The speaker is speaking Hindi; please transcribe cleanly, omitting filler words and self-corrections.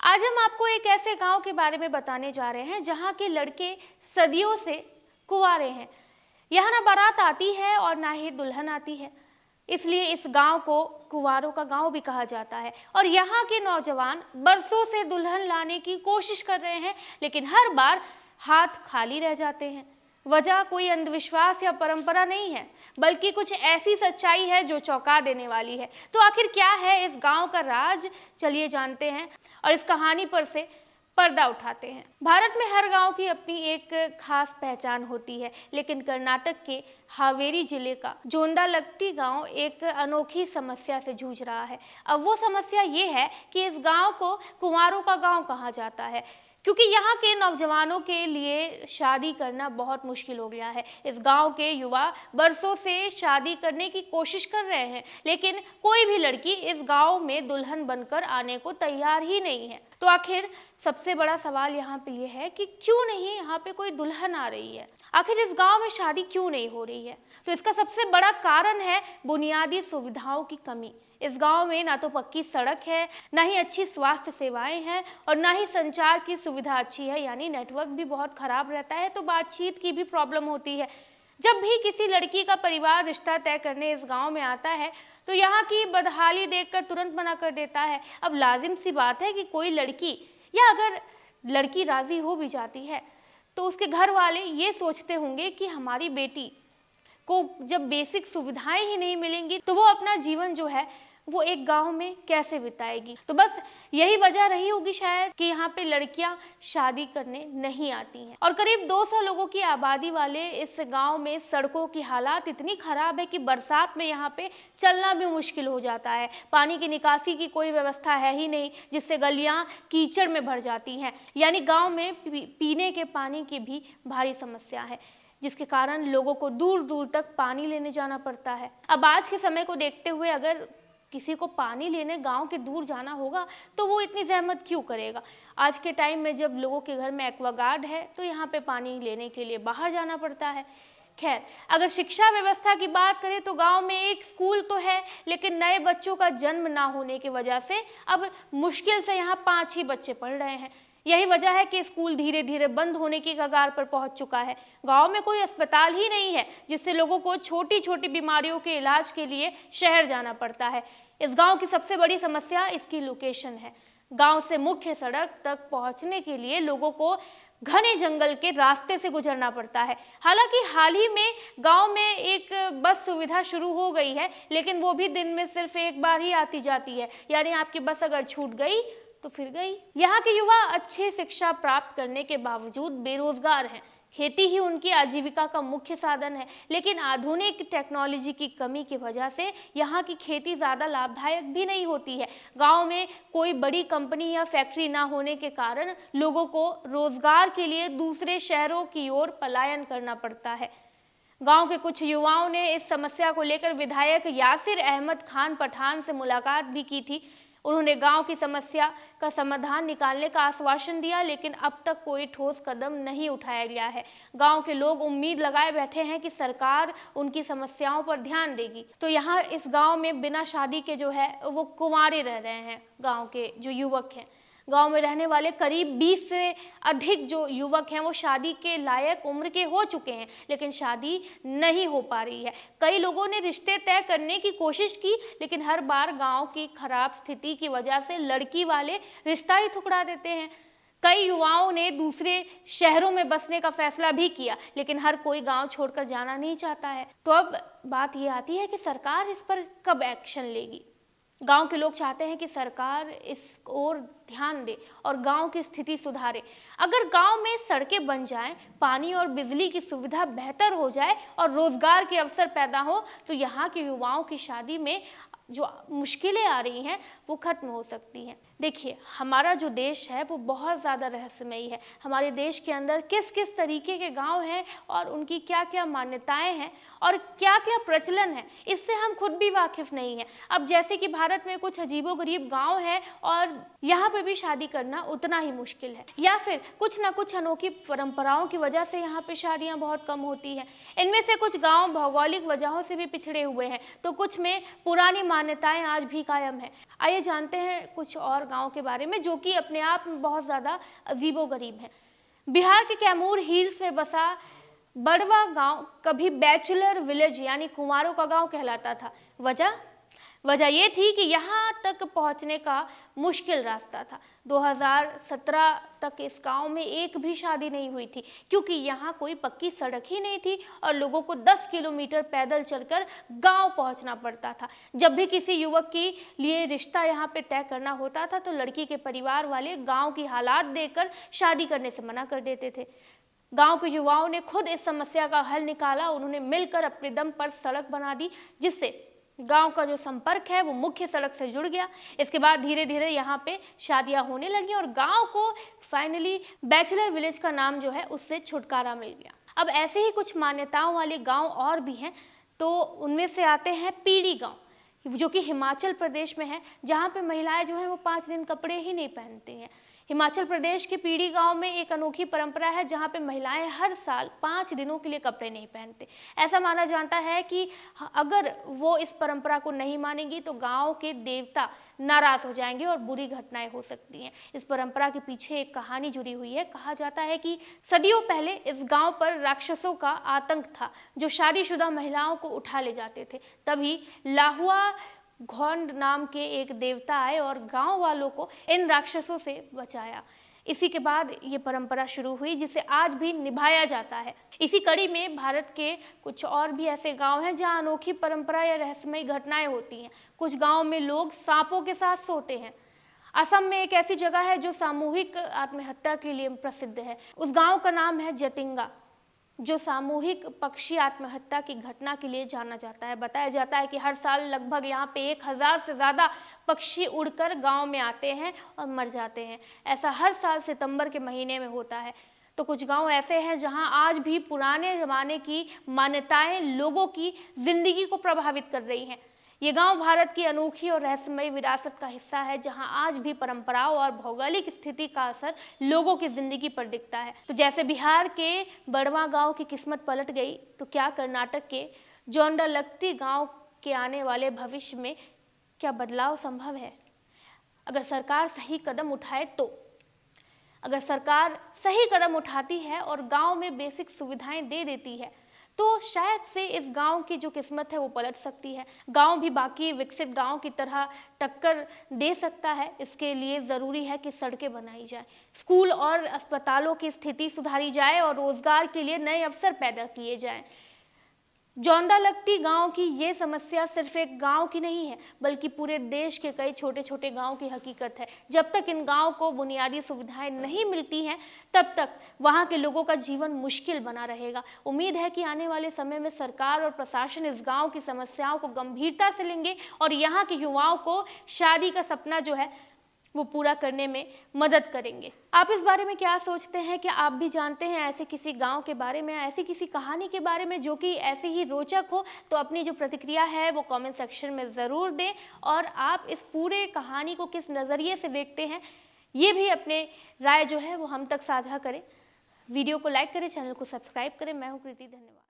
आज हम आपको एक ऐसे गांव के बारे में बताने जा रहे हैं जहां के लड़के सदियों से कुंवारे हैं। यहाँ ना बारात आती है और ना ही दुल्हन आती है, इसलिए इस गांव को कुंवारों का गांव भी कहा जाता है। और यहाँ के नौजवान बरसों से दुल्हन लाने की कोशिश कर रहे हैं, लेकिन हर बार हाथ खाली रह जाते हैं। वजह कोई अंधविश्वास या परंपरा नहीं है, बल्कि कुछ ऐसी सच्चाई है जो चौंका देने वाली है। तो आखिर क्या है इस गांव का राज, चलिए जानते हैं और इस कहानी पर से पर्दा उठाते हैं। भारत में हर गांव की अपनी एक खास पहचान होती है, लेकिन कर्नाटक के हावेरी जिले का जोंदालगट्टी गांव एक अनोखी समस्या से जूझ रहा है। अब वो समस्या ये है कि इस गांव को कुंवारों का गांव कहा जाता है, क्योंकि यहाँ के नौजवानों के लिए शादी करना बहुत मुश्किल हो गया है। इस गांव के युवा बरसों से शादी करने की कोशिश कर रहे हैं, लेकिन कोई भी लड़की इस गांव में दुल्हन बनकर आने को तैयार ही नहीं है। तो आखिर सबसे बड़ा सवाल यहाँ पे ये है कि क्यों नहीं यहाँ पे कोई दुल्हन आ रही है, आखिर इस गांव में शादी क्यों नहीं हो रही है। तो इसका सबसे बड़ा कारण है बुनियादी सुविधाओं की कमी। इस गांव में ना तो पक्की सड़क है, ना ही अच्छी स्वास्थ्य सेवाएं हैं और ना ही संचार की सुविधा अच्छी है, यानी नेटवर्क भी बहुत खराब रहता है, तो बातचीत की भी प्रॉब्लम होती है। जब भी किसी लड़की का परिवार रिश्ता तय करने इस गांव में आता है तो यहाँ की बदहाली देखकर तुरंत मना कर देता है। अब लाजिम सी बात है कि कोई लड़की या अगर लड़की राजी हो भी जाती है तो उसके घर वाले ये सोचते होंगे कि हमारी बेटी को जब बेसिक सुविधाएं ही नहीं मिलेंगी तो वो अपना जीवन जो है वो एक गांव में कैसे बिताएगी। तो बस यही वजह रही होगी शायद कि यहाँ पे लड़कियां शादी करने नहीं आती हैं। और करीब 200 लोगों की आबादी वाले इस गांव में सड़कों की हालात इतनी खराब है कि बरसात में यहाँ पे चलना भी मुश्किल हो जाता है। पानी की निकासी की कोई व्यवस्था है ही नहीं, जिससे गलियां कीचड़ में भर जाती हैं। यानी गाँव में पीने के पानी की भी भारी समस्या है, जिसके कारण लोगों को दूर दूर तक पानी लेने जाना पड़ता है। अब आज के समय को देखते हुए अगर किसी को पानी लेने गांव के दूर जाना होगा तो वो इतनी जहमत क्यों करेगा। आज के टाइम में जब लोगों के घर में एक्वागार्ड है तो यहाँ पे पानी लेने के लिए बाहर जाना पड़ता है। खैर, अगर शिक्षा व्यवस्था की बात करें तो गांव में एक स्कूल तो है, लेकिन नए बच्चों का जन्म ना होने की वजह से अब मुश्किल से यहाँ 5 ही बच्चे पढ़ रहे हैं। यही वजह है कि स्कूल धीरे धीरे बंद होने की कगार पर पहुंच चुका है। गांव में कोई अस्पताल ही नहीं है, जिससे लोगों को छोटी छोटी बीमारियों के इलाज के लिए शहर जाना पड़ता है। इस गांव की सबसे बड़ी समस्या इसकी लोकेशन है। गांव से मुख्य सड़क तक पहुंचने के लिए लोगों को घने जंगल के रास्ते से गुजरना पड़ता है। हालांकि हाल ही में गांव में एक बस सुविधा शुरू हो गई है, लेकिन वो भी दिन में सिर्फ एक बार ही आती जाती है, यानी आपकी बस अगर छूट गई तो फिर गई। यहाँ के युवा अच्छी शिक्षा प्राप्त करने के बावजूद बेरोजगार हैं। खेती ही उनकी आजीविका का मुख्य साधन है, लेकिन आधुनिक टेक्नोलॉजी की कमी की वजह से यहाँ की खेती ज़्यादा लाभदायक भी नहीं होती है। गांव में कोई बड़ी कंपनी या फैक्ट्री ना होने के कारण लोगों को रोजगार के लिए दूसरे शहरों की ओर पलायन करना पड़ता है। गांव के कुछ युवाओं ने इस समस्या को लेकर विधायक यासिर अहमद खान पठान से मुलाकात भी की थी। उन्होंने गांव की समस्या का समाधान निकालने का आश्वासन दिया, लेकिन अब तक कोई ठोस कदम नहीं उठाया गया है। गांव के लोग उम्मीद लगाए बैठे हैं कि सरकार उनकी समस्याओं पर ध्यान देगी। तो यहाँ इस गांव में बिना शादी के जो है वो कुंवारे रह रहे हैं। गांव के जो युवक हैं, गांव में रहने वाले करीब 20 से अधिक जो युवक हैं वो शादी के लायक उम्र के हो चुके हैं, लेकिन शादी नहीं हो पा रही है। कई लोगों ने रिश्ते तय करने की कोशिश की, लेकिन हर बार गांव की खराब स्थिति की वजह से लड़की वाले रिश्ता ही ठुकरा देते हैं। कई युवाओं ने दूसरे शहरों में बसने का फैसला भी किया, लेकिन हर कोई गांव छोड़कर जाना नहीं चाहता है। तो अब बात ये आती है कि सरकार इस पर कब एक्शन लेगी। गांव के लोग चाहते हैं कि सरकार इस ओर ध्यान दे और गांव की स्थिति सुधारे। अगर गांव में सड़कें बन जाएं, पानी और बिजली की सुविधा बेहतर हो जाए और रोजगार के अवसर पैदा हो तो यहाँ के युवाओं की शादी में जो मुश्किलें आ रही हैं वो खत्म हो सकती हैं। देखिए, हमारा जो देश है वो बहुत ज़्यादा रहस्यमयी है। हमारे देश के अंदर किस किस तरीके के गांव हैं और उनकी क्या क्या मान्यताएं हैं और क्या क्या प्रचलन है, इससे हम खुद भी वाकिफ नहीं हैं। अब जैसे कि भारत में कुछ अजीबोगरीब गांव हैं और यहाँ पे भी शादी करना उतना ही मुश्किल है, या फिर कुछ ना कुछ अनोखी परंपराओं की वजह से यहाँ पे शादियाँ बहुत कम होती हैं। इनमें से कुछ गाँव भौगोलिक वजहों से भी पिछड़े हुए हैं, तो कुछ में पुरानी मान्यताएं आज भी कायम है। आइए जानते हैं कुछ और और गांव के बारे में जो कि अपने आप में बहुत ज़्यादा अजीबोगरीब है। बिहार के कैमूर हिल्स में बसा बड़वा गांव कभी बैचलर विलेज यानी कुंवारों का गांव कहलाता था। वजह ये थी कि यहाँ तक पहुँचने का मुश्किल रास्ता था। 2017 तक इस गांव में एक भी शादी नहीं हुई थी, क्योंकि यहाँ कोई पक्की सड़क ही नहीं थी और लोगों को 10 किलोमीटर पैदल चलकर गांव पहुँचना पड़ता था। जब भी किसी युवक के लिए रिश्ता यहाँ पे तय करना होता था तो लड़की के परिवार वाले गांव की हालात देखकर शादी करने से मना कर देते थे। गांव के युवाओं ने खुद इस समस्या का हल निकाला। उन्होंने मिलकर अपने दम पर सड़क बना दी, जिससे गांव का जो संपर्क है वो मुख्य सड़क से जुड़ गया। इसके बाद धीरे धीरे यहाँ पे शादियां होने लगी और गांव को फाइनली बैचलर विलेज का नाम जो है उससे छुटकारा मिल गया। अब ऐसे ही कुछ मान्यताओं वाले गांव और भी हैं, तो उनमें से आते हैं पीड़ी गांव, जो कि हिमाचल प्रदेश में है, जहाँ पे महिलाएं जो हैं वो 5 दिन कपड़े ही नहीं पहनती हैं। हिमाचल प्रदेश के पीड़ी गांव में एक अनोखी परंपरा है जहां पे महिलाएं हर साल 5 दिनों के लिए कपड़े नहीं पहनते। ऐसा माना जाता है कि अगर वो इस परंपरा को नहीं मानेंगी तो गांव के देवता नाराज हो जाएंगे और बुरी घटनाएं हो सकती हैं। इस परंपरा के पीछे एक कहानी जुड़ी हुई है। कहा जाता है कि सदियों पहले इस गांव पर राक्षसों का आतंक था, जो शादीशुदा महिलाओं को उठा ले जाते थे। तभी लाहुआ घोंड नाम के एक देवता आए और गांव वालों को इन राक्षसों से बचाया। इसी के बाद ये परंपरा शुरू हुई, जिसे आज भी निभाया जाता है। इसी कड़ी में भारत के कुछ और भी ऐसे गांव हैं जहां अनोखी परंपरा या रहस्यमयी घटनाएं होती हैं। कुछ गांव में लोग सांपों के साथ सोते हैं। असम में एक ऐसी जगह है जो सामूहिक आत्महत्या के लिए प्रसिद्ध है। उस गांव का नाम है जतिंगा, जो सामूहिक पक्षी आत्महत्या की घटना के लिए जाना जाता है। बताया जाता है कि हर साल लगभग यहाँ पे 1000 से ज़्यादा पक्षी उड़कर गांव में आते हैं और मर जाते हैं। ऐसा हर साल सितंबर के महीने में होता है। तो कुछ गांव ऐसे हैं जहां आज भी पुराने ज़माने की मान्यताएं लोगों की जिंदगी को प्रभावित कर रही हैं। ये गांव भारत की अनोखी और रहस्यमयी विरासत का हिस्सा है, जहां आज भी परंपराओं और भौगोलिक स्थिति का असर लोगों की जिंदगी पर दिखता है। तो जैसे बिहार के बड़वा गांव की किस्मत पलट गई, तो क्या कर्नाटक के जोंडालगट्टी गांव के आने वाले भविष्य में क्या बदलाव संभव है? अगर सरकार सही कदम उठाए तो। अगर सरकार सही कदम उठाती है और गांव में बेसिक सुविधाएं दे देती है, तो शायद से इस गांव की जो किस्मत है वो पलट सकती है। गांव भी बाकी विकसित गांव की तरह टक्कर दे सकता है। इसके लिए ज़रूरी है कि सड़कें बनाई जाए, स्कूल और अस्पतालों की स्थिति सुधारी जाए और रोजगार के लिए नए अवसर पैदा किए जाएं। जोंडालगट्टी गांव की ये समस्या सिर्फ एक गांव की नहीं है, बल्कि पूरे देश के कई छोटे छोटे गांव की हकीकत है। जब तक इन गांव को बुनियादी सुविधाएं नहीं मिलती हैं, तब तक वहां के लोगों का जीवन मुश्किल बना रहेगा। उम्मीद है कि आने वाले समय में सरकार और प्रशासन इस गांव की समस्याओं को गंभीरता से लेंगे और यहाँ के युवाओं को शादी का सपना जो है वो पूरा करने में मदद करेंगे। आप इस बारे में क्या सोचते हैं? क्या आप भी जानते हैं ऐसे किसी गांव के बारे में, ऐसी किसी कहानी के बारे में जो कि ऐसे ही रोचक हो? तो अपनी जो प्रतिक्रिया है वो कमेंट सेक्शन में ज़रूर दें और आप इस पूरे कहानी को किस नज़रिए से देखते हैं ये भी अपने राय जो है वो हम तक साझा करें। वीडियो को लाइक करें, चैनल को सब्सक्राइब करें। मैं हूँ कृति, धन्यवाद।